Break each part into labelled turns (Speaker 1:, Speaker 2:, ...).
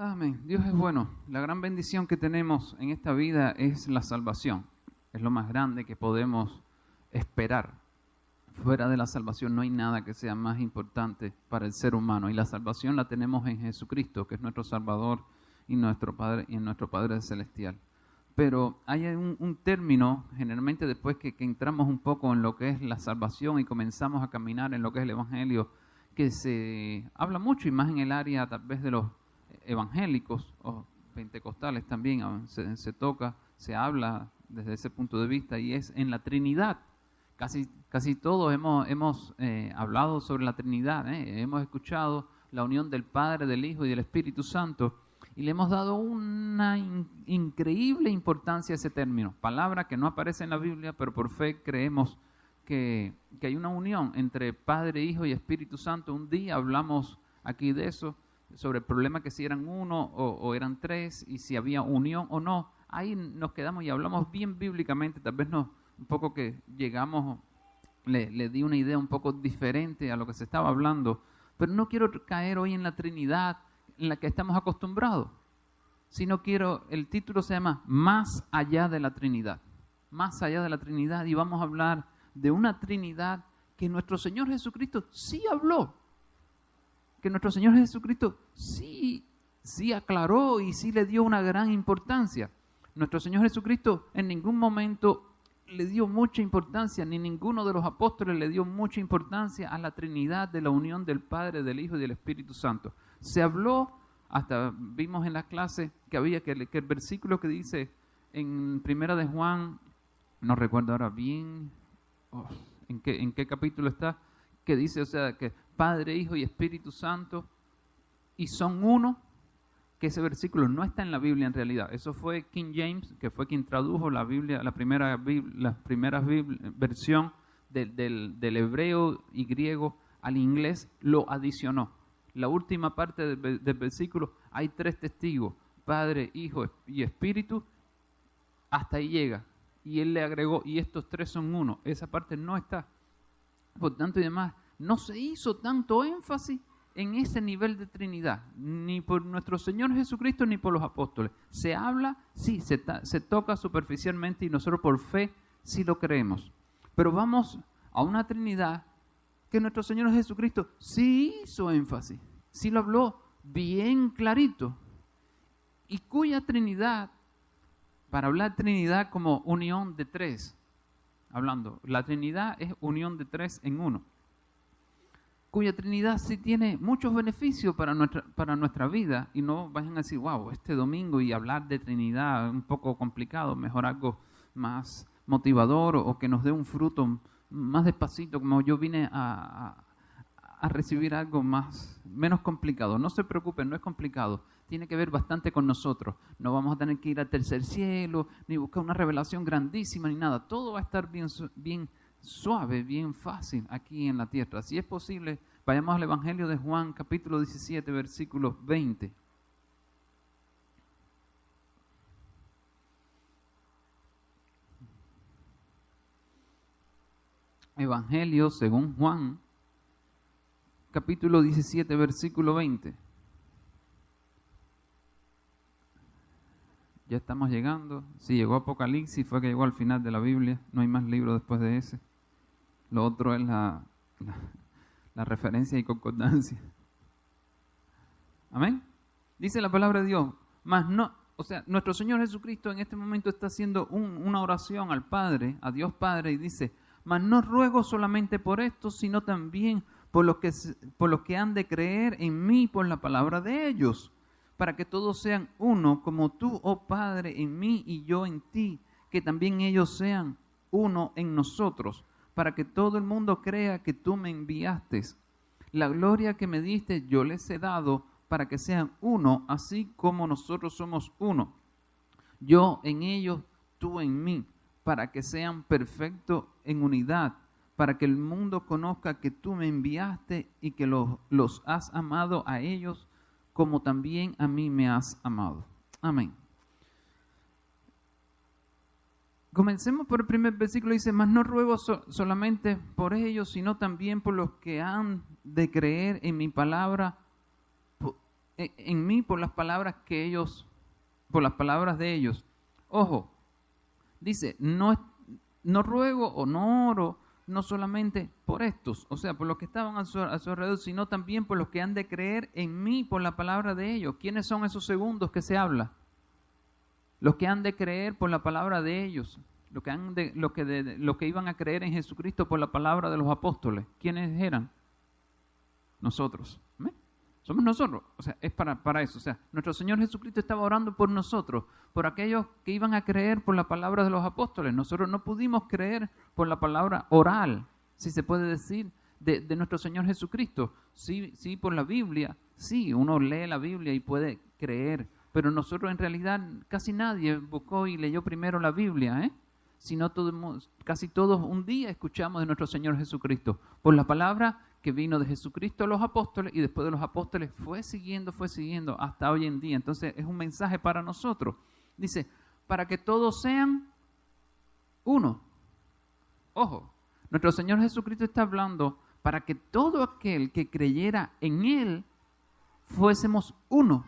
Speaker 1: Amén. Dios es bueno. La gran bendición que tenemos en esta vida es la salvación. Es lo más grande que podemos esperar. Fuera de la salvación no hay nada que sea más importante para el ser humano. Y la salvación la tenemos en Jesucristo, que es nuestro Salvador y nuestro Padre Celestial. Pero hay un término, generalmente después que entramos un poco en lo que es la salvación y comenzamos a caminar en lo que es el Evangelio, que se habla mucho y más en el área tal vez de los evangélicos o pentecostales también se toca, se habla desde ese punto de vista, y es en la Trinidad. Casi todos hemos hablado sobre la Trinidad, hemos escuchado la unión del Padre, del Hijo y del Espíritu Santo, y le hemos dado una increíble importancia a ese término, palabra que no aparece en la Biblia, pero por fe creemos que hay una unión entre Padre, Hijo y Espíritu Santo. Un día hablamos aquí de eso, sobre el problema que si eran uno o eran tres, y si había unión o no. Ahí nos quedamos y hablamos bien bíblicamente, tal vez un poco que llegamos, le di una idea un poco diferente a lo que se estaba hablando, pero no quiero caer hoy en la Trinidad en la que estamos acostumbrados, sino el título se llama Más allá de la Trinidad, más allá de la Trinidad, y vamos a hablar de una Trinidad que nuestro Señor Jesucristo sí habló, que nuestro Señor Jesucristo sí aclaró y sí le dio una gran importancia. Nuestro Señor Jesucristo en ningún momento le dio mucha importancia, ni ninguno de los apóstoles le dio mucha importancia a la Trinidad de la unión del Padre, del Hijo y del Espíritu Santo. Se habló, hasta vimos en la clase que el versículo que dice en Primera de Juan, no recuerdo ahora bien en qué capítulo está, que dice, o sea, que Padre, Hijo y Espíritu Santo, y son uno, que ese versículo no está en la Biblia en realidad. Eso fue King James, que fue quien tradujo la Biblia, la primera versión del hebreo y griego al inglés, lo adicionó. La última parte del versículo, hay 3 testigos, Padre, Hijo y Espíritu, hasta ahí llega. Y él le agregó, y estos 3 son uno. Esa parte no está. Por tanto y demás, no se hizo tanto énfasis en ese nivel de Trinidad, ni por nuestro Señor Jesucristo ni por los apóstoles. Se habla, sí, se toca superficialmente, y nosotros por fe sí lo creemos. Pero vamos a una Trinidad que nuestro Señor Jesucristo sí hizo énfasis, sí lo habló bien clarito, y cuya Trinidad, para hablar Trinidad como unión de 3, hablando, la Trinidad es unión de 3 en uno, cuya Trinidad sí tiene muchos beneficios para nuestra vida, y no vayan a decir, wow, este domingo y hablar de Trinidad es un poco complicado, mejor algo más motivador o que nos dé un fruto más despacito, como yo vine a recibir algo menos complicado. No se preocupen, no es complicado, tiene que ver bastante con nosotros. No vamos a tener que ir al tercer cielo, ni buscar una revelación grandísima, ni nada. Todo va a estar bien suave, bien fácil aquí en la tierra. Si es posible, vayamos al Evangelio de Juan, capítulo 17, versículo 20. Evangelio según Juan, capítulo 17, versículo 20. Ya estamos llegando. Si llegó Apocalipsis, fue que llegó al final de la Biblia. No hay más libro después de ese. Lo otro es la referencia y concordancia. Amén. Dice la palabra de Dios. Mas no, o sea, nuestro Señor Jesucristo en este momento está haciendo una oración al Padre, a Dios Padre, y dice: mas no ruego solamente por esto, sino también por los que han de creer en mí por la palabra de ellos, para que todos sean uno, como tú, oh Padre, en mí y yo en ti, que también ellos sean uno en nosotros, para que todo el mundo crea que tú me enviaste. La gloria que me diste yo les he dado, para que sean uno, así como nosotros somos uno. Yo en ellos, tú en mí, para que sean perfectos en unidad, para que el mundo conozca que tú me enviaste y que los has amado a ellos, como también a mí me has amado. Amén. Comencemos por el primer versículo, dice: mas no ruego solamente por ellos, sino también por los que han de creer en mi palabra, en mí por las palabras de ellos. Ojo, dice, no ruego o no oro, no solamente por estos, o sea, por los que estaban a su alrededor, sino también por los que han de creer en mí por la palabra de ellos. ¿Quiénes son esos segundos que se habla? Los que han de creer por la palabra de ellos, los que iban a creer en Jesucristo por la palabra de los apóstoles. ¿Quiénes eran? Nosotros. ¿Ven? Somos nosotros. O sea, es para eso. O sea, nuestro Señor Jesucristo estaba orando por nosotros, por aquellos que iban a creer por la palabra de los apóstoles. Nosotros no pudimos creer por la palabra oral, si se puede decir, de nuestro Señor Jesucristo. Sí, por la Biblia. Sí, uno lee la Biblia y puede creer. Pero nosotros en realidad casi nadie buscó y leyó primero la Biblia, sino casi todos un día escuchamos de nuestro Señor Jesucristo por la palabra que vino de Jesucristo a los apóstoles, y después de los apóstoles fue siguiendo hasta hoy en día. Entonces es un mensaje para nosotros. Dice, para que todos sean uno. Ojo, nuestro Señor Jesucristo está hablando para que todo aquel que creyera en Él fuésemos uno.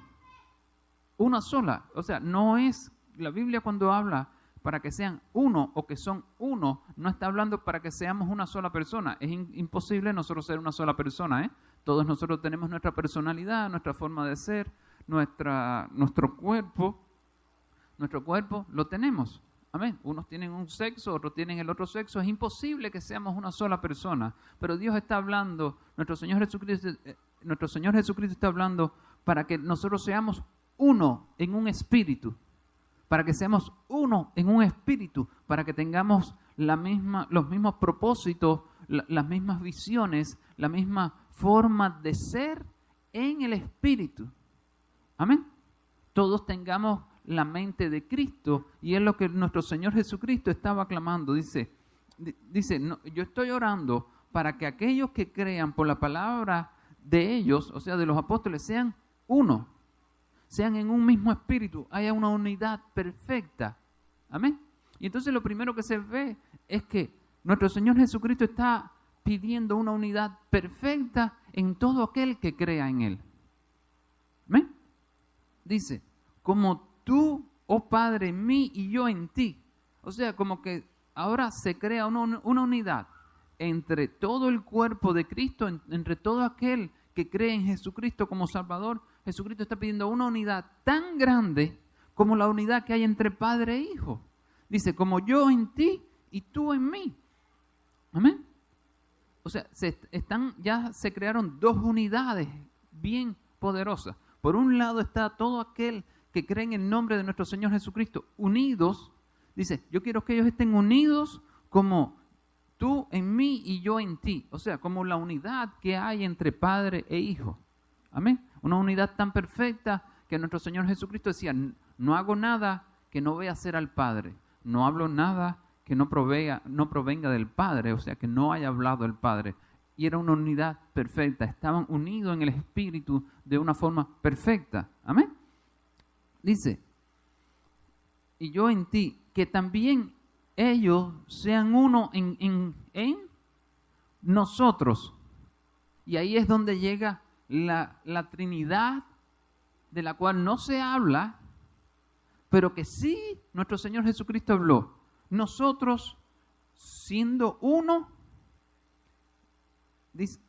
Speaker 1: Una sola. O sea, no es la Biblia cuando habla para que sean uno o que son uno, no está hablando para que seamos una sola persona. Es imposible nosotros ser una sola persona. Todos nosotros tenemos nuestra personalidad, nuestra forma de ser, nuestro cuerpo. Nuestro cuerpo lo tenemos. Amén. Unos tienen un sexo, otros tienen el otro sexo. Es imposible que seamos una sola persona. Pero Dios está hablando, nuestro Señor Jesucristo está hablando para que nosotros seamos uno en un espíritu, para que seamos uno en un espíritu, para que tengamos los mismos propósitos, las mismas visiones, la misma forma de ser en el espíritu. Amén. Todos tengamos la mente de Cristo, y es lo que nuestro Señor Jesucristo estaba clamando. Dice, no, yo estoy orando para que aquellos que crean por la palabra de ellos, o sea, de los apóstoles, sean uno. Sean en un mismo espíritu, haya una unidad perfecta. Amén. Y entonces lo primero que se ve es que nuestro Señor Jesucristo está pidiendo una unidad perfecta en todo aquel que crea en Él. Amén. Dice, como tú, oh Padre, en mí y yo en ti. O sea, como que ahora se crea una unidad entre todo el cuerpo de Cristo, entre todo aquel que cree en Jesucristo como Salvador. Jesucristo está pidiendo una unidad tan grande como la unidad que hay entre Padre e Hijo. Dice, como yo en ti y tú en mí. Amén. O sea, ya se crearon dos unidades bien poderosas. Por un lado está todo aquel que cree en el nombre de nuestro Señor Jesucristo, unidos. Dice, yo quiero que ellos estén unidos como tú en mí y yo en ti. O sea, como la unidad que hay entre Padre e Hijo. Amén. Una unidad tan perfecta que nuestro Señor Jesucristo decía, no hago nada que no vea hacer al Padre. No hablo nada que no provenga del Padre, o sea, que no haya hablado el Padre. Y era una unidad perfecta. Estaban unidos en el Espíritu de una forma perfecta. Amén. Dice, y yo en ti, que también ellos sean uno en nosotros. Y ahí es donde llega la Trinidad, de la cual no se habla, pero que sí nuestro Señor Jesucristo habló. Nosotros, siendo uno, dice,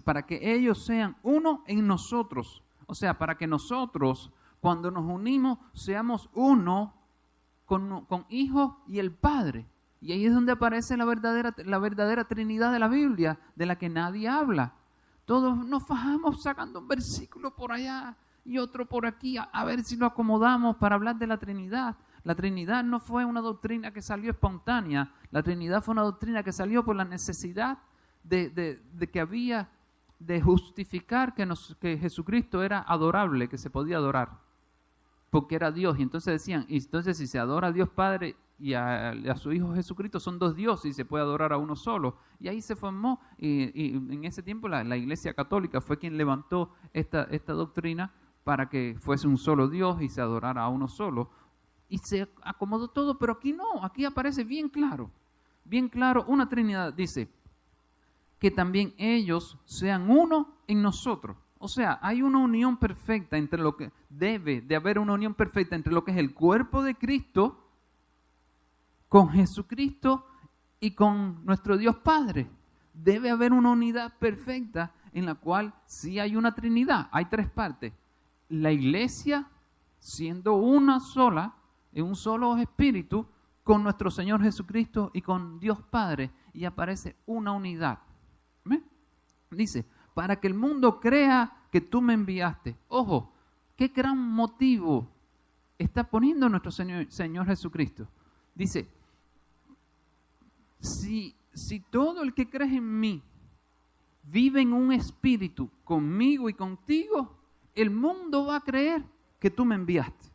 Speaker 1: para que ellos sean uno en nosotros. O sea, para que nosotros, cuando nos unimos, seamos uno con Hijo y el Padre. Y ahí es donde aparece la verdadera Trinidad de la Biblia, de la que nadie habla. Todos nos fajamos sacando un versículo por allá y otro por aquí, a ver si lo acomodamos para hablar de la Trinidad. La Trinidad no fue una doctrina que salió espontánea. La Trinidad fue una doctrina que salió por la necesidad de que había de justificar que Jesucristo era adorable, que se podía adorar, porque era Dios. Y entonces decían, si se adora a Dios Padre y a su Hijo Jesucristo, son dos dioses y se puede adorar a uno solo. Y ahí se formó, y en ese tiempo la Iglesia Católica fue quien levantó esta doctrina para que fuese un solo Dios y se adorara a uno solo. Y se acomodó todo, pero aquí no, aquí aparece bien claro una Trinidad. Dice, que también ellos sean uno en nosotros. O sea, hay una unión perfecta entre lo que debe de haber una unión perfecta entre lo que es el cuerpo de Cristo con Jesucristo y con nuestro Dios Padre. Debe haber una unidad perfecta en la cual sí hay una Trinidad. Hay tres partes. La iglesia siendo una sola, en un solo espíritu, con nuestro Señor Jesucristo y con Dios Padre. Y aparece una unidad. ¿Ven? Dice, para que el mundo crea que tú me enviaste. Ojo, qué gran motivo está poniendo nuestro Señor Jesucristo. Dice, si todo el que cree en mí vive en un espíritu conmigo y contigo, el mundo va a creer que tú me enviaste.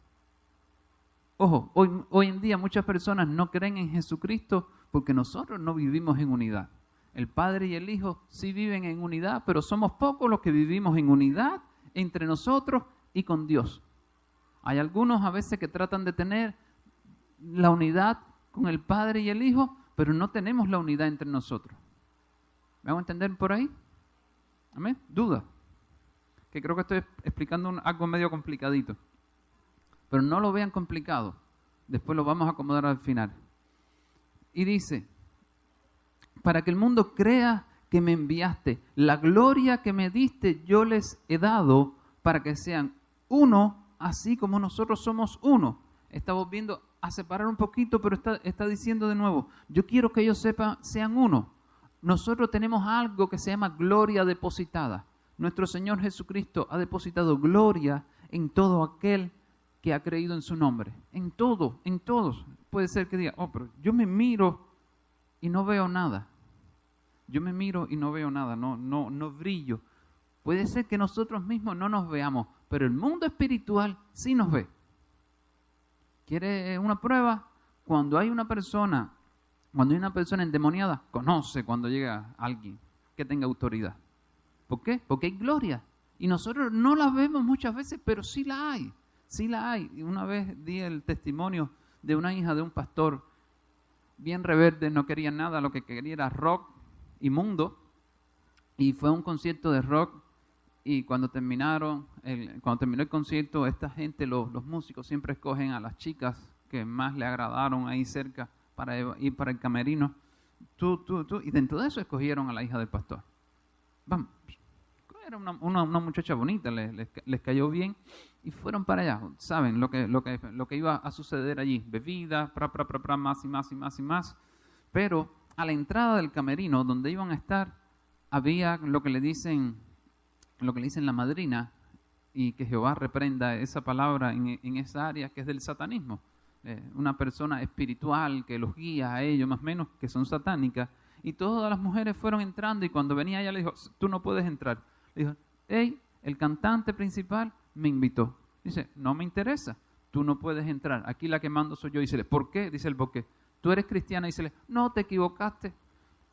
Speaker 1: Ojo, hoy en día muchas personas no creen en Jesucristo porque nosotros no vivimos en unidad. El Padre y el Hijo sí viven en unidad, pero somos pocos los que vivimos en unidad entre nosotros y con Dios. Hay algunos a veces que tratan de tener la unidad con el Padre y el Hijo, pero no tenemos la unidad entre nosotros. ¿Me hago entender por ahí? ¿Amén? ¿Duda? Que creo que estoy explicando algo medio complicadito. Pero no lo vean complicado. Después lo vamos a acomodar al final. Y dice, para que el mundo crea que me enviaste, la gloria que me diste yo les he dado para que sean uno, así como nosotros somos uno. Estamos viendo a separar un poquito, pero está diciendo de nuevo, yo quiero que ellos sean uno. Nosotros tenemos algo que se llama gloria depositada. Nuestro Señor Jesucristo ha depositado gloria en todo aquel que ha creído en su nombre. En todo, en todos. Puede ser que diga, pero yo me miro y no veo nada. Yo me miro y no veo nada, no brillo. Puede ser que nosotros mismos no nos veamos, pero el mundo espiritual sí nos ve. ¿Quiere una prueba? Cuando hay una persona endemoniada, conoce cuando llega alguien que tenga autoridad. ¿Por qué? Porque hay gloria. Y nosotros no la vemos muchas veces, pero sí la hay. Sí la hay. Y una vez di el testimonio de una hija de un pastor bien rebelde, no quería nada, lo que quería era rock inmundo. Y fue a un concierto de rock. Y cuando terminó el concierto, esta gente, los músicos, siempre escogen a las chicas que más le agradaron ahí cerca para ir para el camerino. Y dentro de eso escogieron a la hija del pastor. Vamos, era una muchacha bonita, les cayó bien y fueron para allá. Saben lo que iba a suceder allí, bebida, más y más y más y más. Pero a la entrada del camerino donde iban a estar, había lo que le dicen la madrina, y que Jehová reprenda esa palabra en esa área que es del satanismo. Una persona espiritual que los guía a ellos, más o menos, que son satánicas. Y todas las mujeres fueron entrando y cuando venía ella le dijo, tú no puedes entrar. Le dijo, hey, el cantante principal me invitó. Dice, no me interesa, tú no puedes entrar. Aquí la que mando soy yo. Dice, ¿por qué? Dice el ¿por qué? Tú eres cristiana. Dice, no, te equivocaste.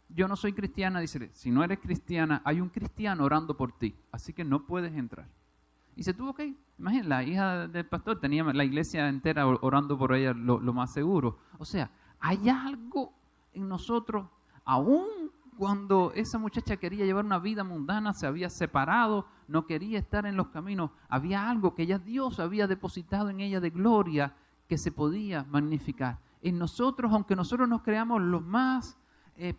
Speaker 1: Yo no soy cristiana. Dice, si no eres cristiana, hay un cristiano orando por ti. Así que no puedes entrar. Y se tuvo que ir. Imagínate, la hija del pastor tenía la iglesia entera orando por ella lo más seguro. O sea, hay algo en nosotros, aún cuando esa muchacha quería llevar una vida mundana, se había separado, no quería estar en los caminos, había algo que ya Dios había depositado en ella de gloria que se podía magnificar. En nosotros, aunque nosotros nos creamos los más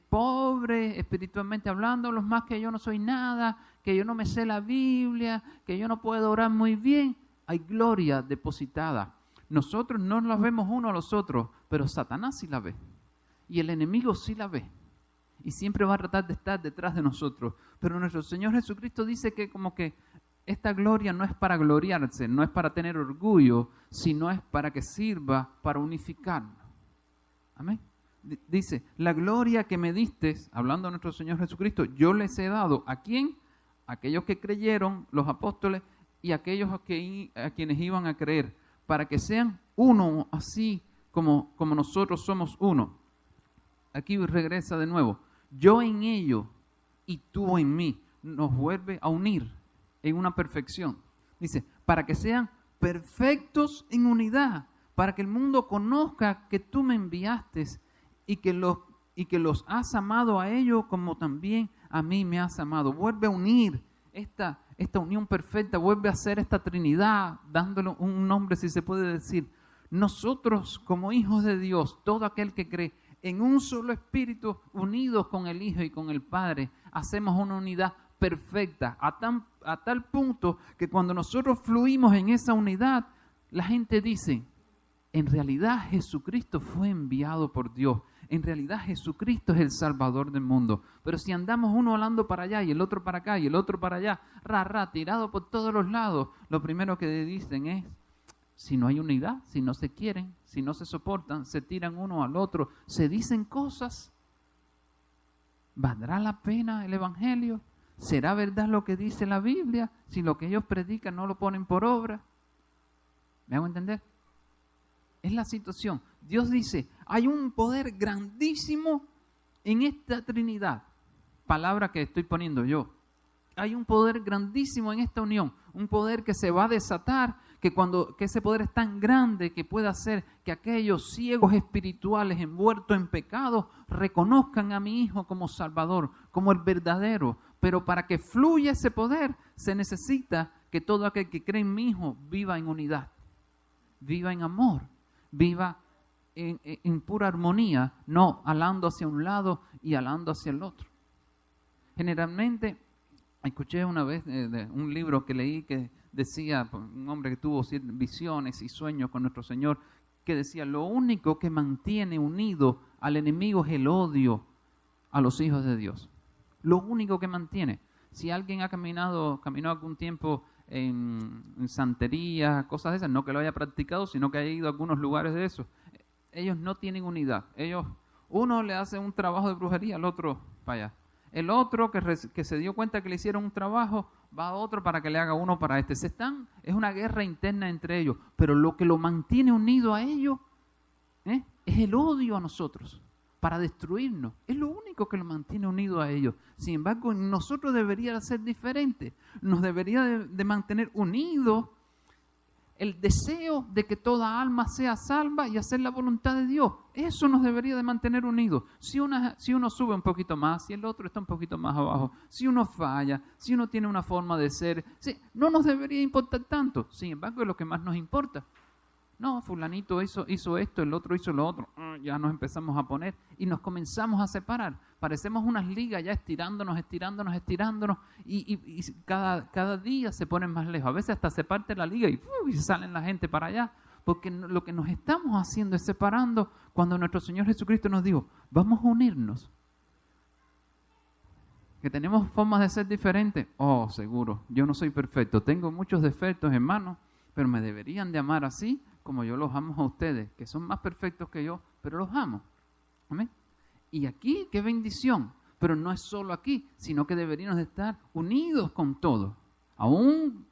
Speaker 1: pobres espiritualmente hablando, los más que yo no soy nada, que yo no me sé la Biblia, que yo no puedo orar muy bien, hay gloria depositada. Nosotros no la vemos uno a los otros, pero Satanás sí la ve. Y el enemigo sí la ve. Y siempre va a tratar de estar detrás de nosotros. Pero nuestro Señor Jesucristo dice que como que esta gloria no es para gloriarse, no es para tener orgullo, sino es para que sirva para unificarnos. Amén. Dice, la gloria que me diste, hablando de nuestro Señor Jesucristo, yo les he dado. ¿A quién? A aquellos que creyeron, los apóstoles, y a aquellos a quienes iban a creer, para que sean uno, así como nosotros somos uno. Aquí regresa de nuevo. Yo en ellos y tú en mí. Nos vuelve a unir en una perfección. Dice, para que sean perfectos en unidad, para que el mundo conozca que tú me enviaste y que los has amado a ellos como también a mí me has amado. Vuelve a unir esta unión perfecta, vuelve a ser esta Trinidad, dándole un nombre, si se puede decir. Nosotros, como hijos de Dios, todo aquel que cree en un solo espíritu, unidos con el Hijo y con el Padre, hacemos una unidad perfecta, a tal punto que cuando nosotros fluimos en esa unidad, la gente dice, en realidad Jesucristo fue enviado por Dios. En realidad Jesucristo es el Salvador del mundo. Pero si andamos uno hablando para allá y el otro para acá y el otro para allá, tirado por todos los lados, lo primero que dicen es, si no hay unidad, si no se quieren, si no se soportan, se tiran uno al otro, se dicen cosas, ¿valdrá la pena el Evangelio? ¿Será verdad lo que dice la Biblia si lo que ellos predican no lo ponen por obra? ¿Me hago entender? Es la situación. Dios dice, hay un poder grandísimo en esta Trinidad. Palabra que estoy poniendo yo. Hay un poder grandísimo en esta unión. Un poder que se va a desatar, que ese poder es tan grande que puede hacer que aquellos ciegos espirituales envueltos en pecado reconozcan a mi Hijo como Salvador, como el verdadero. Pero para que fluya ese poder, se necesita que todo aquel que cree en mi Hijo viva en unidad, viva en amor, viva en pura armonía, no alando hacia un lado y alando hacia el otro. Generalmente, escuché una vez de un libro que leí que decía, un hombre que tuvo visiones y sueños con nuestro Señor, que decía, lo único que mantiene unido al enemigo es el odio a los hijos de Dios. Lo único que mantiene. Si alguien caminó algún tiempo en santería, cosas de esas, no que lo haya practicado, sino que haya ido a algunos lugares de eso, ellos no tienen unidad. Uno le hace un trabajo de brujería al otro para allá. El otro que se dio cuenta que le hicieron un trabajo, va a otro para que le haga uno para este. Es una guerra interna entre ellos, pero lo que lo mantiene unido a ellos es el odio a nosotros, para destruirnos. Es lo único que lo mantiene unido a ellos. Sin embargo, nosotros debería ser diferente. Nos debería de mantener unidos el deseo de que toda alma sea salva y hacer la voluntad de Dios. Eso nos debería de mantener unidos. Si uno sube un poquito más, si el otro está un poquito más abajo, si uno falla, si uno tiene una forma de ser, no nos debería importar tanto. Sin embargo, es lo que más nos importa. No, fulanito hizo esto, el otro hizo lo otro. Ya nos empezamos a poner y nos comenzamos a separar. Parecemos unas ligas ya estirándonos y cada día se ponen más lejos. A veces hasta se parte la liga y salen la gente para allá. Porque lo que nos estamos haciendo es separando cuando nuestro Señor Jesucristo nos dijo, vamos a unirnos. Que tenemos formas de ser diferentes. Oh, seguro, yo no soy perfecto. Tengo muchos defectos, hermano, pero me deberían de amar así como yo los amo a ustedes, que son más perfectos que yo, pero los amo. Amén. Y aquí, qué bendición. Pero no es solo aquí, sino que deberíamos de estar unidos con todo. Aún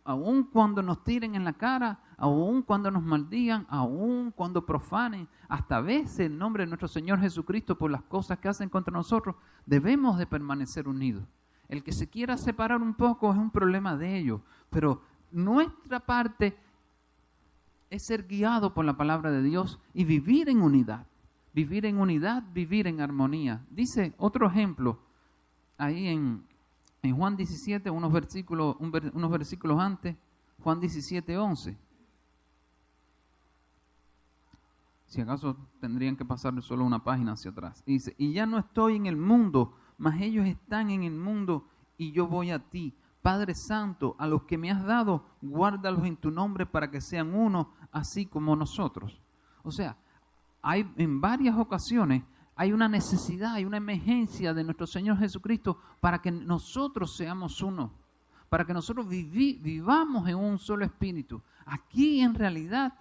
Speaker 1: cuando nos tiren en la cara, aún cuando nos maldigan, aún cuando profanen, hasta a veces el nombre de nuestro Señor Jesucristo por las cosas que hacen contra nosotros, debemos de permanecer unidos. El que se quiera separar un poco es un problema de ellos, pero nuestra parte es ser guiado por la palabra de Dios y vivir en unidad. Vivir en unidad, vivir en armonía. Dice otro ejemplo, ahí en Juan 17, unos versículos antes, Juan 17, 11. Si acaso tendrían que pasar solo una página hacia atrás. Y dice, y ya no estoy en el mundo, mas ellos están en el mundo y yo voy a ti. Padre Santo, a los que me has dado, guárdalos en tu nombre para que sean uno, así como nosotros. O sea, en varias ocasiones hay una necesidad, hay una emergencia de nuestro Señor Jesucristo para que nosotros seamos uno, para que nosotros vivamos en un solo espíritu. Aquí en realidad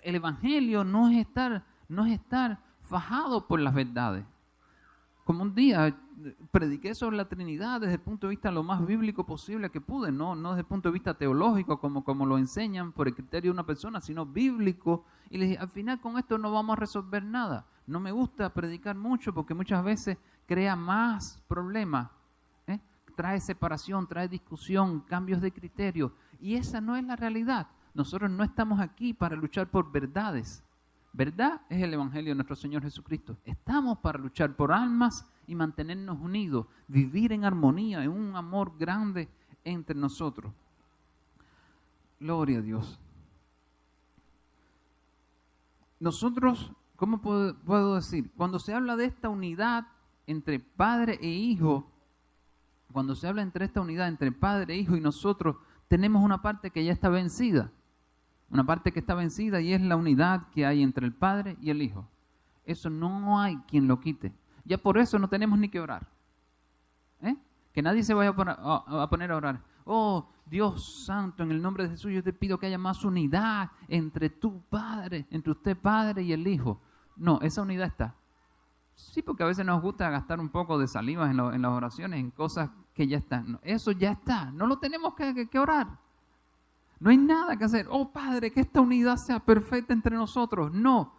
Speaker 1: el Evangelio no es estar fajado por las verdades. Como un día prediqué sobre la Trinidad desde el punto de vista lo más bíblico posible que pude, no desde el punto de vista teológico como lo enseñan por el criterio de una persona, sino bíblico. Y le dije, al final con esto no vamos a resolver nada. No me gusta predicar mucho porque muchas veces crea más problemas, trae separación, trae discusión, cambios de criterio. Y esa no es la realidad. Nosotros no estamos aquí para luchar por verdades. Verdad es el Evangelio de nuestro Señor Jesucristo. Estamos para luchar por almas y mantenernos unidos, vivir en armonía, en un amor grande entre nosotros. Gloria a Dios. Nosotros, ¿cómo puedo decir? Cuando se habla de esta unidad entre padre e hijo, cuando se habla entre esta unidad entre padre e hijo y nosotros, tenemos una parte que ya está vencida. Una parte que está vencida y es la unidad que hay entre el padre y el hijo. Eso no hay quien lo quite. Ya por eso no tenemos ni que orar. Que nadie se vaya a poner a orar. Oh, Dios Santo, en el nombre de Jesús yo te pido que haya más unidad entre tu Padre, entre usted Padre y el Hijo. No, esa unidad está. Sí, porque a veces nos gusta gastar un poco de saliva en las oraciones, en cosas que ya están. No, eso ya está, no lo tenemos que orar. No hay nada que hacer. Oh Padre, que esta unidad sea perfecta entre nosotros. No,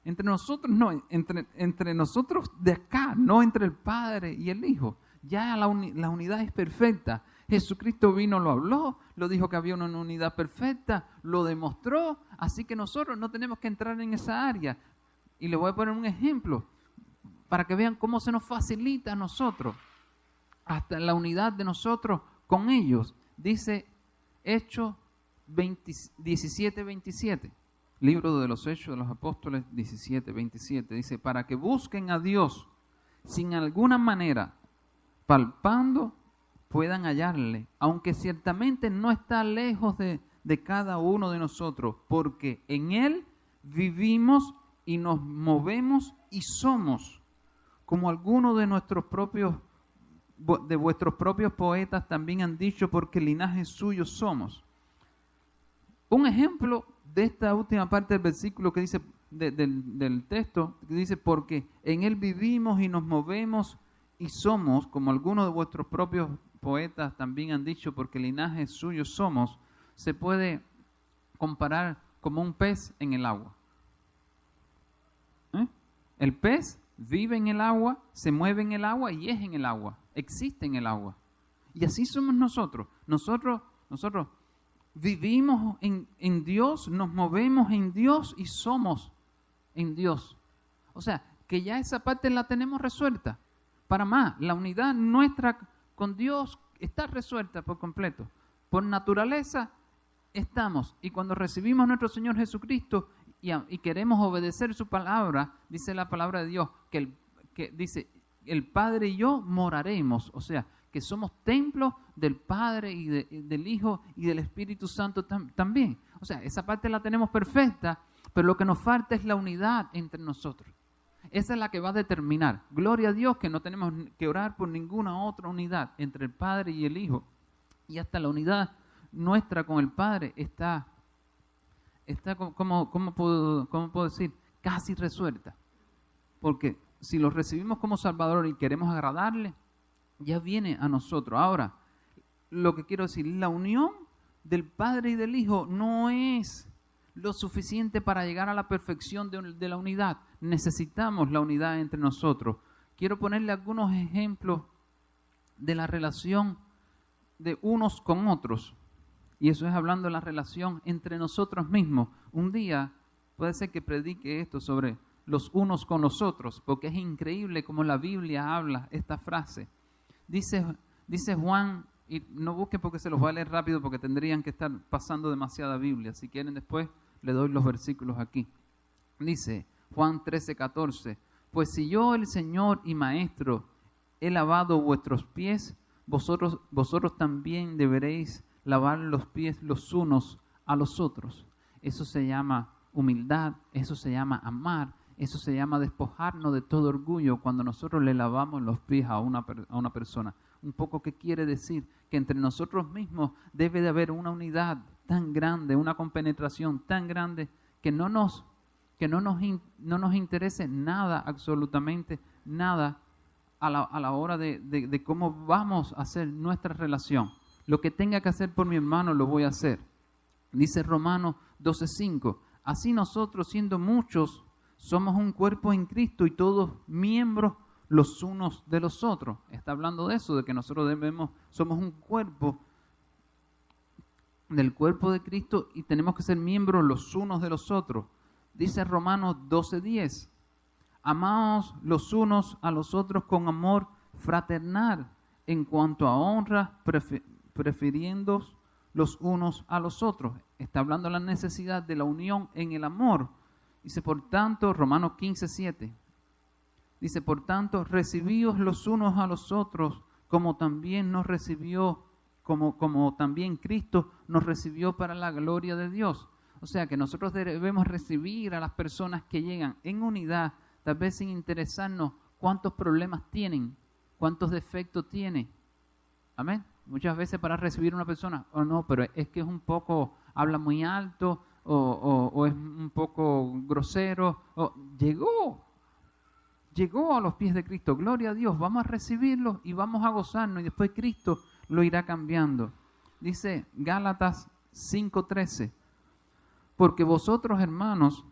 Speaker 1: entre nosotros no, entre nosotros de acá, no entre el Padre y el Hijo. Ya la unidad es perfecta. Jesucristo vino, lo habló, lo dijo que había una unidad perfecta, lo demostró, así que nosotros no tenemos que entrar en esa área. Y le voy a poner un ejemplo para que vean cómo se nos facilita a nosotros, hasta la unidad de nosotros con ellos. Dice Hechos 17:27, libro de los Hechos de los Apóstoles 17:27, dice, para que busquen a Dios sin alguna manera, palpando, puedan hallarle, aunque ciertamente no está lejos de cada uno de nosotros, porque en Él vivimos y nos movemos y somos, como algunos de vuestros propios poetas también han dicho, porque linaje suyo somos. Un ejemplo de esta última parte del versículo que dice, del texto, que dice, porque en Él vivimos y nos movemos y somos, como algunos de vuestros propios poetas también han dicho, porque linaje suyo somos, se puede comparar como un pez en el agua. El pez vive en el agua, se mueve en el agua y es en el agua, existe en el agua. Y así somos nosotros. Nosotros vivimos en Dios, nos movemos en Dios y somos en Dios. O sea, que ya esa parte la tenemos resuelta. Para más, la unidad nuestra con Dios está resuelta por completo. Por naturaleza estamos. Y cuando recibimos a nuestro Señor Jesucristo y queremos obedecer su palabra, dice la palabra de Dios, que dice, el Padre y yo moraremos. O sea, que somos templos del Padre y del Hijo y del Espíritu Santo también. O sea, esa parte la tenemos perfecta, pero lo que nos falta es la unidad entre nosotros. Esa es la que va a determinar. Gloria a Dios que no tenemos que orar por ninguna otra unidad entre el Padre y el Hijo. Y hasta la unidad nuestra con el Padre está ¿cómo puedo decir? Casi resuelta. Porque si lo recibimos como Salvador y queremos agradarle, ya viene a nosotros. Ahora, lo que quiero decir, la unión del Padre y del Hijo no es lo suficiente para llegar a la perfección de la unidad. Necesitamos la unidad entre nosotros. Quiero ponerle algunos ejemplos de la relación de unos con otros. Y eso es hablando de la relación entre nosotros mismos. Un día puede ser que predique esto sobre los unos con los otros, porque es increíble cómo la Biblia habla esta frase. Dice Juan, y no busquen porque se los voy a leer rápido porque tendrían que estar pasando demasiada Biblia. Si quieren después le doy los versículos aquí. Dice Juan 13:14, pues si yo, el Señor y Maestro, he lavado vuestros pies, vosotros también deberéis lavar los pies los unos a los otros. Eso se llama humildad, eso se llama amar, eso se llama despojarnos de todo orgullo cuando nosotros le lavamos los pies a una persona. Un poco que quiere decir que entre nosotros mismos debe de haber una unidad tan grande, una compenetración tan grande que no nos interese nada, absolutamente nada a la hora de cómo vamos a hacer nuestra relación. Lo que tenga que hacer por mi hermano lo voy a hacer. Dice Romanos 12:5, así nosotros siendo muchos somos un cuerpo en Cristo y todos miembros los unos de los otros. Está hablando de eso, de que nosotros somos un cuerpo del cuerpo de Cristo y tenemos que ser miembros los unos de los otros. Dice Romanos 12:10, amaos los unos a los otros con amor fraternal, en cuanto a honra prefiriéndoos los unos a los otros. Está hablando de la necesidad de la unión en el amor. Dice, por tanto, Romanos 15:7. Dice, por tanto, recibíos los unos a los otros, como también nos recibió, como también Cristo nos recibió para la gloria de Dios. O sea que nosotros debemos recibir a las personas que llegan en unidad, tal vez sin interesarnos cuántos problemas tienen, cuántos defectos tiene. Amén. Muchas veces para recibir a una persona, no, pero es que es un poco, habla muy alto, o es un poco grosero, llegó a los pies de Cristo, gloria a Dios, vamos a recibirlo y vamos a gozarnos y después Cristo lo irá cambiando. Dice Gálatas 5:13, porque vosotros, hermanos,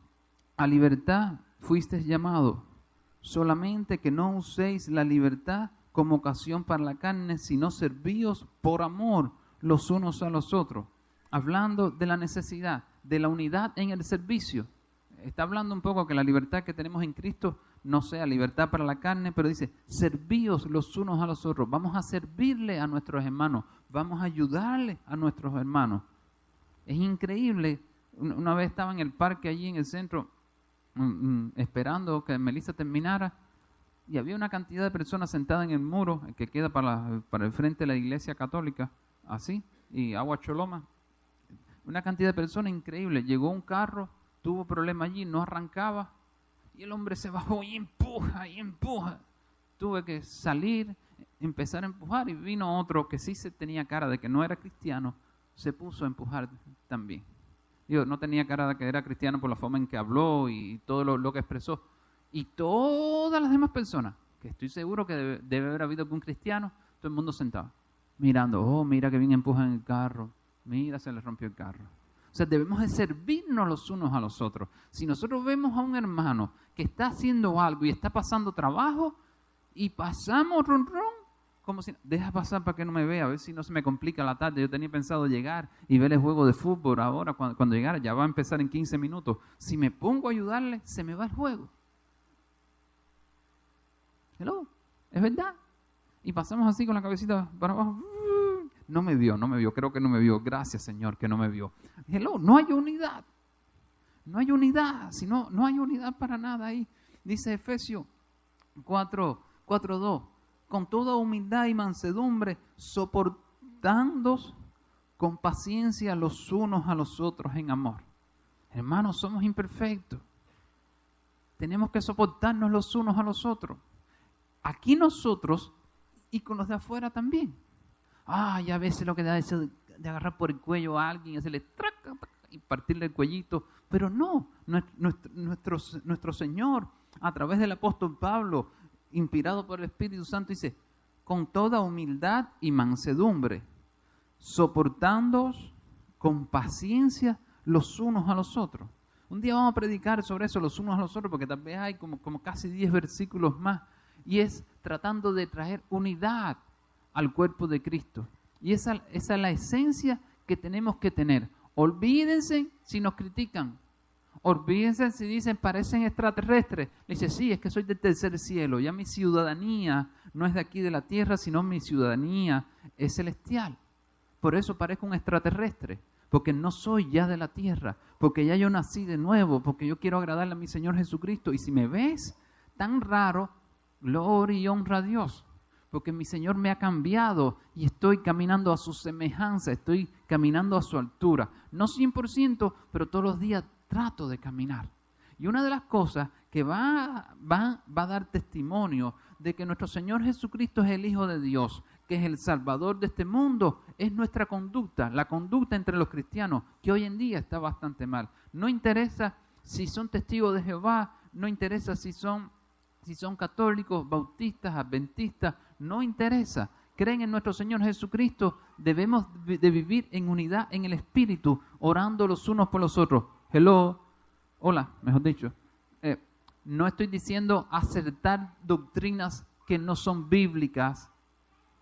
Speaker 1: a libertad fuisteis llamados, solamente que no uséis la libertad como ocasión para la carne, sino servíos por amor los unos a los otros. Hablando de la necesidad, de la unidad en el servicio. Está hablando un poco que la libertad que tenemos en Cristo no sea libertad para la carne, pero dice, servíos los unos a los otros. Vamos a servirle a nuestros hermanos, vamos a ayudarle a nuestros hermanos. Es increíble. Una vez estaba en el parque allí en el centro, esperando que Melissa terminara, y había una cantidad de personas sentadas en el muro que queda para el frente de la iglesia católica, así, y Agua Choloma. Una cantidad de personas increíble. Llegó un carro, tuvo problema allí, no arrancaba, y el hombre se bajó y empuja. Tuve que salir, empezar a empujar, y vino otro que sí se tenía cara de que no era cristiano, se puso a empujar también. Digo, no tenía cara de que era cristiano por la forma en que habló y todo lo que expresó. Y todas las demás personas, que estoy seguro que debe haber habido algún cristiano, todo el mundo sentado, mirando, mira que bien empujan el carro, mira, se le rompió el carro. O sea, debemos de servirnos los unos a los otros. Si nosotros vemos a un hermano que está haciendo algo y está pasando trabajo, y pasamos como si, deja pasar para que no me vea, a ver si no se me complica la tarde. Yo tenía pensado llegar y ver el juego de fútbol ahora, cuando llegara, ya va a empezar en 15 minutos. Si me pongo a ayudarle, se me va el juego. Hello, es verdad. Y pasamos así con la cabecita para abajo. No me vio, creo que no me vio. Gracias, Señor, que no me vio. Hello, no hay unidad. No hay unidad, sino no hay unidad para nada ahí. Dice Efesios 4:2. Con toda humildad y mansedumbre, soportándoos con paciencia los unos a los otros en amor. Hermanos, somos imperfectos. Tenemos que soportarnos los unos a los otros. Aquí nosotros y con los de afuera también. Y a veces lo que da es de agarrar por el cuello a alguien y hacerle traca y partirle el cuellito. Pero no, nuestro Señor, a través del apóstol Pablo, inspirado por el Espíritu Santo, dice, con toda humildad y mansedumbre, soportándoos con paciencia los unos a los otros. Un día vamos a predicar sobre eso, los unos a los otros, porque tal vez hay como casi 10 versículos más, y es tratando de traer unidad al cuerpo de Cristo. Y esa es la esencia que tenemos que tener. Olvídense si nos critican. Olvídense si dicen parecen extraterrestres. Le dice, sí, es que soy del tercer cielo. Ya mi ciudadanía no es de aquí de la tierra, sino mi ciudadanía es celestial. Por eso parezco un extraterrestre. Porque no soy ya de la tierra. Porque ya yo nací de nuevo. Porque yo quiero agradarle a mi Señor Jesucristo. Y si me ves tan raro, gloria y honra a Dios. Porque mi Señor me ha cambiado y estoy caminando a su semejanza, estoy caminando a su altura. No 100%, pero todos los días trato de caminar. Y una de las cosas que va a dar testimonio de que nuestro Señor Jesucristo es el Hijo de Dios, que es el Salvador de este mundo, es nuestra conducta, la conducta entre los cristianos, que hoy en día está bastante mal. No interesa si son testigos de Jehová, no interesa si son católicos, bautistas, adventistas, no interesa. Creen en nuestro Señor Jesucristo, debemos de vivir en unidad en el Espíritu, orando los unos por los otros. Hola, mejor dicho. No estoy diciendo acertar doctrinas que no son bíblicas.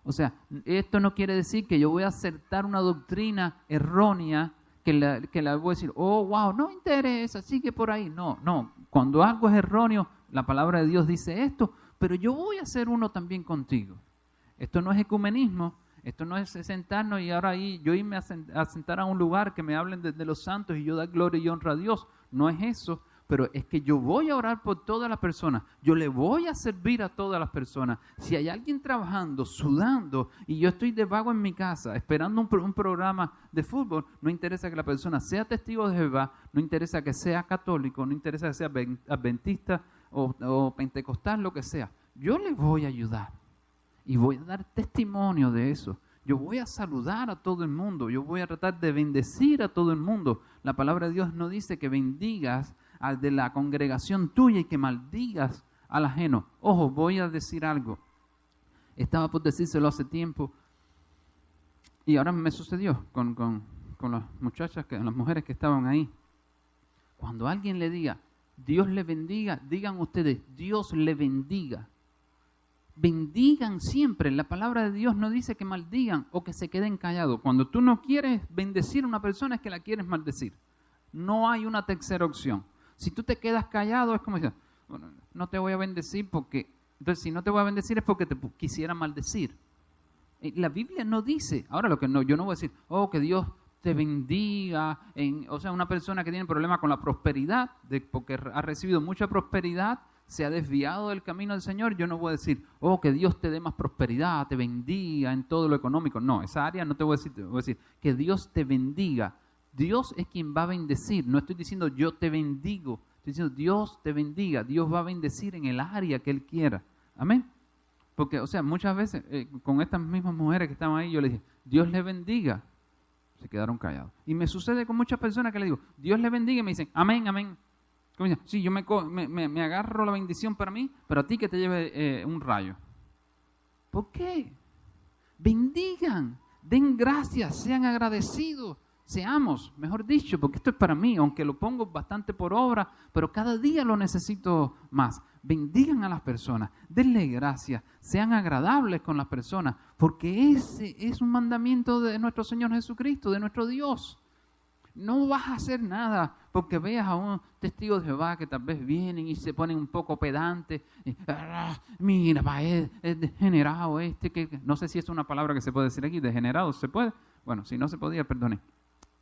Speaker 1: O sea, esto no quiere decir que yo voy a acertar una doctrina errónea que la voy a decir, wow, no interesa, sigue por ahí. No. Cuando algo es erróneo, la palabra de Dios dice esto, pero yo voy a hacer uno también contigo. Esto no es ecumenismo, Esto no es sentarnos y ahora yo irme a sentar a un lugar que me hablen de los santos y yo dar gloria y honra a Dios. No es eso, pero es que yo voy a orar por todas las personas. Yo le voy a servir a todas las personas. Si hay alguien trabajando, sudando, y yo estoy de vago en mi casa esperando un programa de fútbol, no interesa que la persona sea testigo de Jehová, no interesa que sea católico, no interesa que sea adventista o pentecostal, lo que sea. Yo le voy a ayudar y voy a dar testimonio de eso. Yo voy a saludar a todo el mundo. Yo voy a tratar de bendecir a todo el mundo. La palabra de Dios no dice que bendigas al de la congregación tuya y que maldigas al ajeno. Ojo, voy a decir algo. Estaba por decírselo hace tiempo y ahora me sucedió con las muchachas, las mujeres que estaban ahí. Cuando alguien le diga, Dios le bendiga, digan ustedes, Dios le bendiga. Bendigan siempre. La palabra de Dios no dice que maldigan o que se queden callados. Cuando tú no quieres bendecir a una persona es que la quieres maldecir. No hay una tercera opción. Si tú te quedas callado es como decir, bueno, no te voy a bendecir porque... Entonces, si no te voy a bendecir es porque te quisiera maldecir. La Biblia no dice, ahora yo no voy a decir, oh, que Dios te bendiga. O sea, una persona que tiene problemas con la prosperidad, porque ha recibido mucha prosperidad, se ha desviado del camino del Señor, yo no voy a decir, oh, que Dios te dé más prosperidad, te bendiga en todo lo económico. No, esa área no te voy a decir, te voy a decir que Dios te bendiga. Dios es quien va a bendecir. No estoy diciendo yo te bendigo, estoy diciendo Dios te bendiga. Dios va a bendecir en el área que Él quiera. Amén. Porque, o sea, muchas veces con estas mismas mujeres que estaban ahí, yo les dije, Dios les bendiga. Se quedaron callados. Y me sucede con muchas personas que les digo, Dios les bendiga, y me dicen, amén, amén. Como dicen, sí, yo me agarro la bendición para mí, pero a ti que te lleve un rayo. ¿Por qué? Bendigan, den gracias, sean agradecidos. Seamos, mejor dicho, porque esto es para mí, aunque lo pongo bastante por obra, pero cada día lo necesito más. Bendigan a las personas, denle gracias, sean agradables con las personas, porque ese es un mandamiento de nuestro Señor Jesucristo, de nuestro Dios. No vas a hacer nada porque veas a un testigo de Jehová que tal vez vienen y se ponen un poco pedantes. Mira, es degenerado que no sé si es una palabra que se puede decir aquí, degenerado, ¿se puede? Bueno, si no se podía, perdone.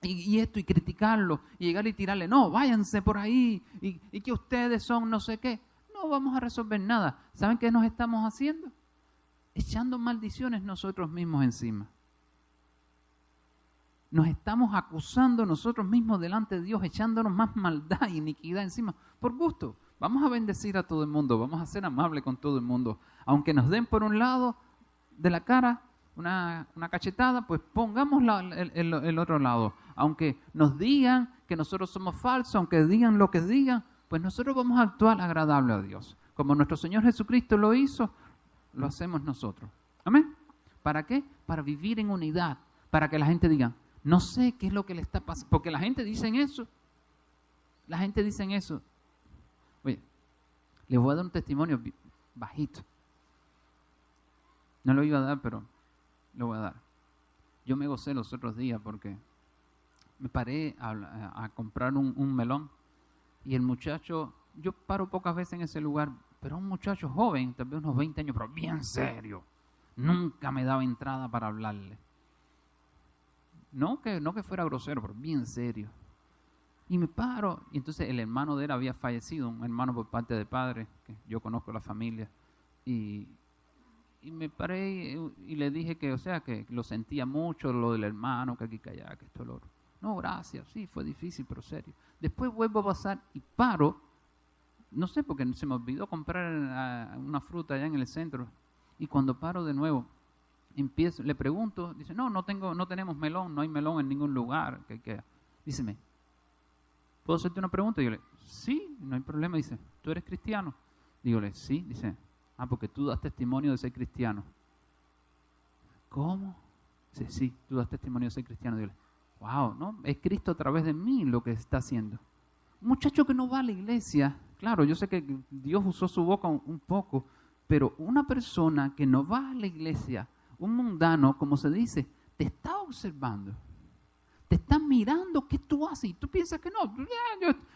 Speaker 1: Y esto, y criticarlo, y llegar y tirarle, no, váyanse por ahí, y que ustedes son no sé qué. No vamos a resolver nada. ¿Saben qué nos estamos haciendo? Echando maldiciones nosotros mismos encima. Nos estamos acusando nosotros mismos delante de Dios, echándonos más maldad y iniquidad encima, por gusto. Vamos a bendecir a todo el mundo, vamos a ser amables con todo el mundo. Aunque nos den por un lado de la cara una cachetada, pues pongamos el otro lado. Aunque nos digan que nosotros somos falsos, aunque digan lo que digan, pues nosotros vamos a actuar agradable a Dios. Como nuestro Señor Jesucristo lo hizo, lo hacemos nosotros. ¿Amén? ¿Para qué? Para vivir en unidad, para que la gente diga, no sé qué es lo que le está pasando, porque la gente dice eso. La gente dice eso. Oye, les voy a dar un testimonio bajito. No lo iba a dar, pero lo voy a dar. Yo me gocé los otros días porque me paré a comprar un melón y el muchacho, yo paro pocas veces en ese lugar, pero un muchacho joven, tal vez unos 20 años, pero bien serio. Nunca me daba entrada para hablarle. No que fuera grosero, pero bien serio. Y me paro, y entonces el hermano de él había fallecido, un hermano por parte de padre, que yo conozco la familia, y me paré y le dije que, o sea, que lo sentía mucho, lo del hermano, que aquí, que allá, que esto, lo otro. No, gracias, sí, fue difícil, pero serio. Después vuelvo a pasar y paro, no sé, porque se me olvidó comprar una fruta allá en el centro, y cuando paro de nuevo, le pregunto, dice, no tenemos melón, no hay melón en ningún lugar. Díceme, ¿puedo hacerte una pregunta? Y yo le, sí, no hay problema. Dice, ¿tú eres cristiano? Dígole, sí. Dice, porque tú das testimonio de ser cristiano. ¿Cómo? Dice, sí, tú das testimonio de ser cristiano. Dígole, wow, ¿no? Es Cristo a través de mí lo que está haciendo. Un muchacho que no va a la iglesia, claro, yo sé que Dios usó su boca un poco, pero una persona que no va a la iglesia, un mundano, como se dice, te está observando, te está mirando qué tú haces y tú piensas que no,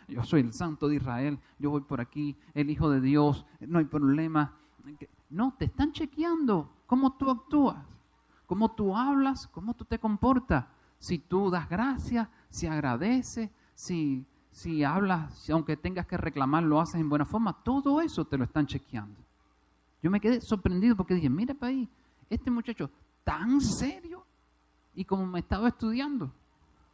Speaker 1: yo soy el santo de Israel, yo voy por aquí, el hijo de Dios, no hay problema. No, te están chequeando cómo tú actúas. cómo tú hablas, cómo tú te comportas. Si tú das gracias, si agradeces, si hablas, si aunque tengas que reclamar, lo haces en buena forma, todo eso te lo están chequeando. Yo me quedé sorprendido porque dije, mira para ahí, este muchacho tan serio y como me estaba estudiando,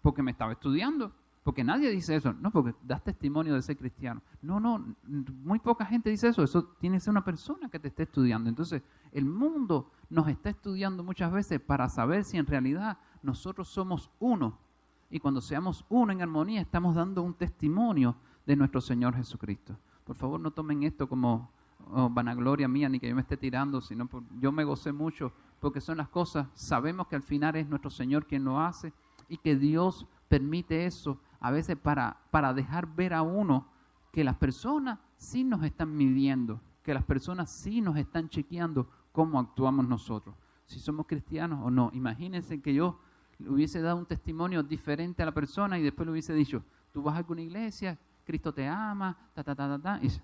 Speaker 1: porque nadie dice eso, no, porque das testimonio de ser cristiano. No, muy poca gente dice eso, eso tiene que ser una persona que te esté estudiando. Entonces, el mundo nos está estudiando muchas veces para saber si en realidad nosotros somos uno. Y cuando seamos uno en armonía, estamos dando un testimonio de nuestro Señor Jesucristo. Por favor, no tomen esto como vanagloria mía, ni que yo me esté tirando, sino yo me gocé mucho, porque son las cosas, sabemos que al final es nuestro Señor quien lo hace, y que Dios permite eso, a veces para dejar ver a uno que las personas sí nos están midiendo, que las personas sí nos están chequeando cómo actuamos nosotros, si somos cristianos o no. Imagínense que yo le hubiese dado un testimonio diferente a la persona y después le hubiese dicho, tú vas a alguna iglesia, Cristo te ama, y dice,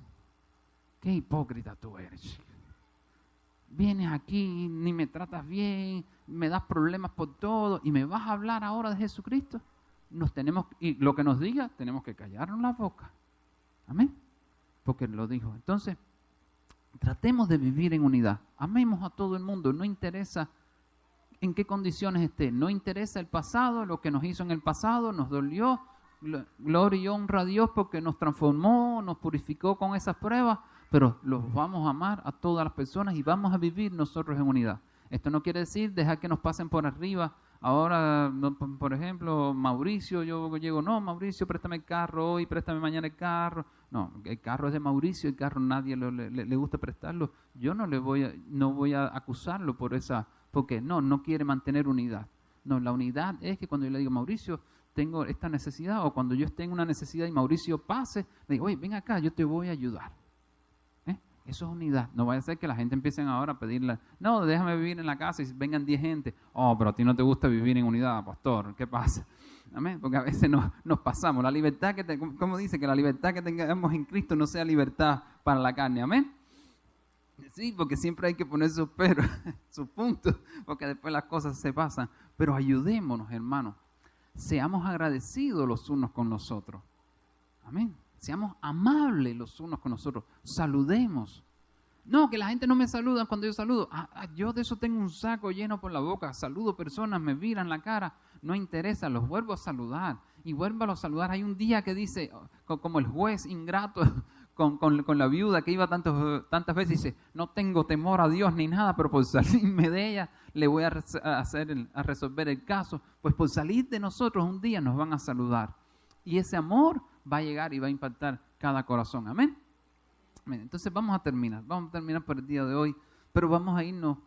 Speaker 1: qué hipócrita tú eres. Vienes aquí, ni me tratas bien, me das problemas por todo y me vas a hablar ahora de Jesucristo. Y lo que nos diga, tenemos que callarnos la boca. Amén. Porque lo dijo. Entonces, tratemos de vivir en unidad. Amemos a todo el mundo. No interesa en qué condiciones esté. No interesa el pasado, lo que nos hizo en el pasado, nos dolió. Gloria y honra a Dios porque nos transformó, nos purificó con esas pruebas. Pero los vamos a amar a todas las personas y vamos a vivir nosotros en unidad. Esto no quiere decir dejar que nos pasen por arriba. Ahora, por ejemplo, Mauricio, yo llego, no, Mauricio, préstame el carro hoy, préstame mañana el carro. No, el carro es de Mauricio, el carro nadie le gusta prestarlo. Yo no voy a acusarlo porque no quiere mantener unidad. No, la unidad es que cuando yo le digo, Mauricio, tengo esta necesidad, o cuando yo esté en una necesidad y Mauricio pase, le digo, oye, ven acá, yo te voy a ayudar. Eso es unidad. No vaya a ser que la gente empiece ahora a pedirle, no, déjame vivir en la casa y vengan 10 gente. Oh, pero a ti no te gusta vivir en unidad, pastor. ¿Qué pasa? Amén. Porque a veces nos pasamos. La libertad ¿cómo dice? Que la libertad que tengamos en Cristo no sea libertad para la carne. Amén. Sí, porque siempre hay que poner sus peros, sus puntos, porque después las cosas se pasan. Pero ayudémonos, hermanos. Seamos agradecidos los unos con los otros. Amén. Seamos amables los unos con nosotros. Saludemos. No, que la gente no me saluda cuando yo saludo. Yo de eso tengo un saco lleno por la boca. Saludo personas, me viran la cara. No interesa, los vuelvo a saludar. Y vuelvo a saludar. Hay un día que dice, como el juez ingrato con la viuda que iba tantas veces, dice, no tengo temor a Dios ni nada, pero por salirme de ella le voy a resolver el caso. Pues por salir de nosotros un día nos van a saludar. Y ese amor va a llegar y va a impactar cada corazón. Amén. Amén. Entonces vamos a terminar por el día de hoy, pero vamos a irnos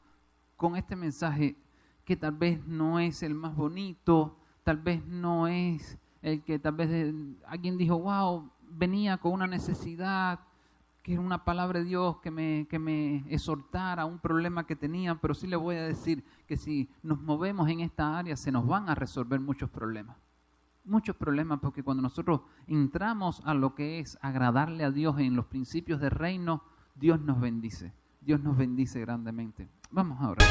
Speaker 1: con este mensaje que tal vez no es el más bonito, tal vez no es el que tal vez alguien dijo, wow, venía con una necesidad, que era una palabra de Dios que me exhortara a un problema que tenía, pero sí le voy a decir que si nos movemos en esta área se nos van a resolver muchos problemas. Muchos problemas, porque cuando nosotros entramos a lo que es agradarle a Dios en los principios del reino, Dios nos bendice grandemente. Vamos a orar.